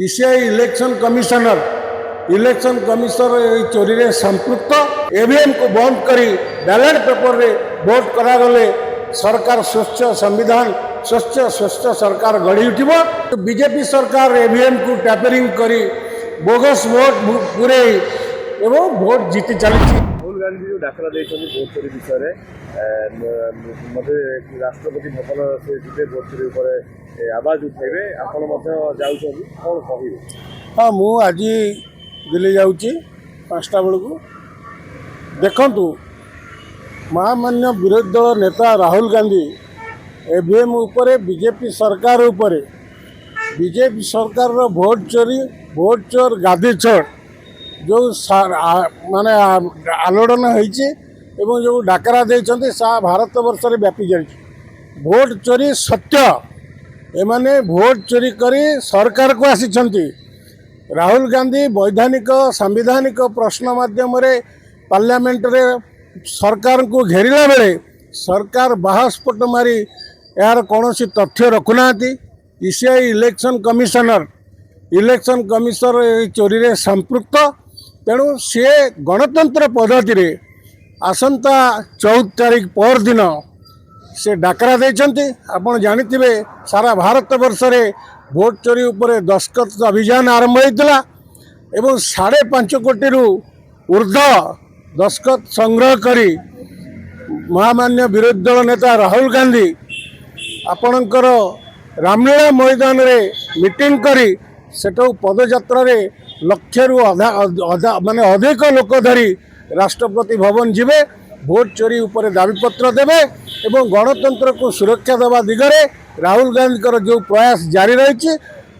ECI election commissioner चोरी रे संपृक्त EVM को बंद करी बैलेट पेपर रे वोट करागले सरकार स्वच्छ संविधान स्वच्छ सरकार गढ़ी उठिब। बीजेपी सरकार ईवीएम को टैपरिंग करी बोगस वोट पूरे एवं वोट जीति चली। राहुल गांधी जो डाकरा वोट चोरी विषय मत राष्ट्रपति भवन से जीते वोट चोरी आवाज उठेबे आपण जाऊँ कौन कहे? हाँ मु आज दिल्ली जाऊँगी 5टा बेलू देखु महामान्य विरोधी दल नेता राहुल गांधी ईवीएम उपरे बीजेपी सरकार उपरे बीजेपी सरकार भोट चोर गादी चोर जो माने आलोड़न होइछि एवं जो डाकरा देइछन्ति सा भारत वर्ष रे व्यापी जाइछि। भोट चोरी सत्य एमाने भोट चोरी करी सरकार को आसिछन्ति। राहुल गांधी वैधानिक संवैधानिक प्रश्न माध्यम रे पार्लियामेंट रे सरकार को घेरिला बेले सरकार बाहस्फोट मारी यार कौन तथ्य रखुना। ईसीआई इलेक्शन कमिशनर चोरी रे संपृक्त तेणु सी गणतंत्र पद्धति रे आसंता 14 तारीख पर दिन से डाकरा देइछन्ति। आपण जानिथिबे सारा भारत वर्ष रे भोट चोरी उपरे दस्तखत अभियान आरंभ होइतला एवं 5.5 कोटी रु ऊर्ध्व दस्तखत संग्रह करी महामान्य विरोधी दल नेता राहुल गांधी आपणकर रामलीला मैदान रे मीटिंग करी सेठो पदयात्रा रे लक्ष रु माने अधिक लोक धरी राष्ट्रपति भवन जीवे भोट चोरी उपरे दाबीपत्र देवे एवं गणतंत्र को सुरक्षा देवा दिगरे राहुल गांधी जो प्रयास जारी रही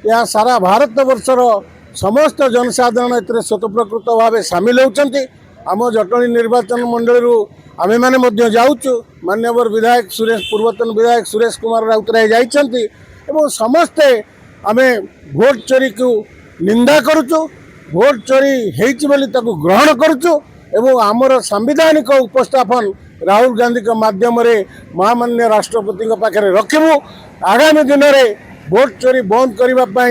यह सारा भारत वर्षर समस्त जनसाधारण ए स्वतःप्रकृत भाव सामिल होती। आम जटणी निर्वाचन मंडल आमे माने जाऊँ मान्यवर विधायक पूर्वतन विधायक सुरेश कुमार राउतराय जाइछन्ति एवं समस्ते आमे भोट चोरी को निंदा करुचु। भोट चोरी हेइछि बोली ताकू ग्रहण करुचु एवं आमर संवैधानिक उपस्थापन राहुल गांधी के माध्यम रे महामान्य राष्ट्रपति पाखे रखिबू। आगामी दिन में भोट चोरी बंद करने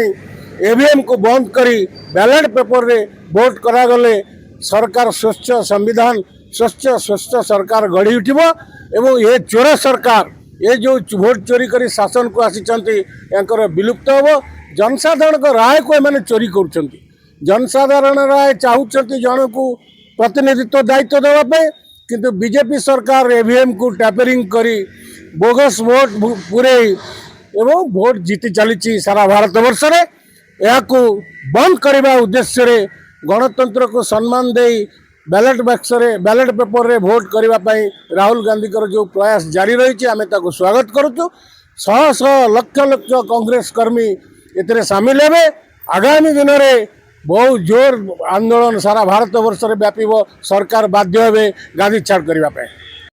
ईवीएम को बंद करी बैलेट पेपर रे वोट करागले सरकार स्वच्छ संविधान स्वच्छ सरकार गढ़ी उठिब एवं ये चोर सरकार ये जो भोट चोरी करी शासन को आसिचंती यांकर विलुप्त होब। जनसाधारण को राय को एमाने चोरी करुचंती। जनसाधारण राय चाहूचंती जन को प्रतिनिधित्व दायित्व देवाई किंतु बीजेपी सरकार ईवीएम को टैपरिंग करी बोगस वोट पूरे एवं वोट जीति चली सारा भारत वर्ष रे या बंद करने उद्देश्य रे गणतंत्र को सम्मान दे बैलेट बक्स रे बैलेट पेपर रे वोट करने राहुल गांधी जो प्रयास जारी रही आमे ताको स्वागत करुचु। शह लक्ष कांग्रेस कर्मी एतरे सामिल हेबे। आगामी दिन में बहुत जोर आंदोलन सारा भारत वर्ष रे व्यापीब। सरकार बाध्य हेबे गांधी छाड़ करने।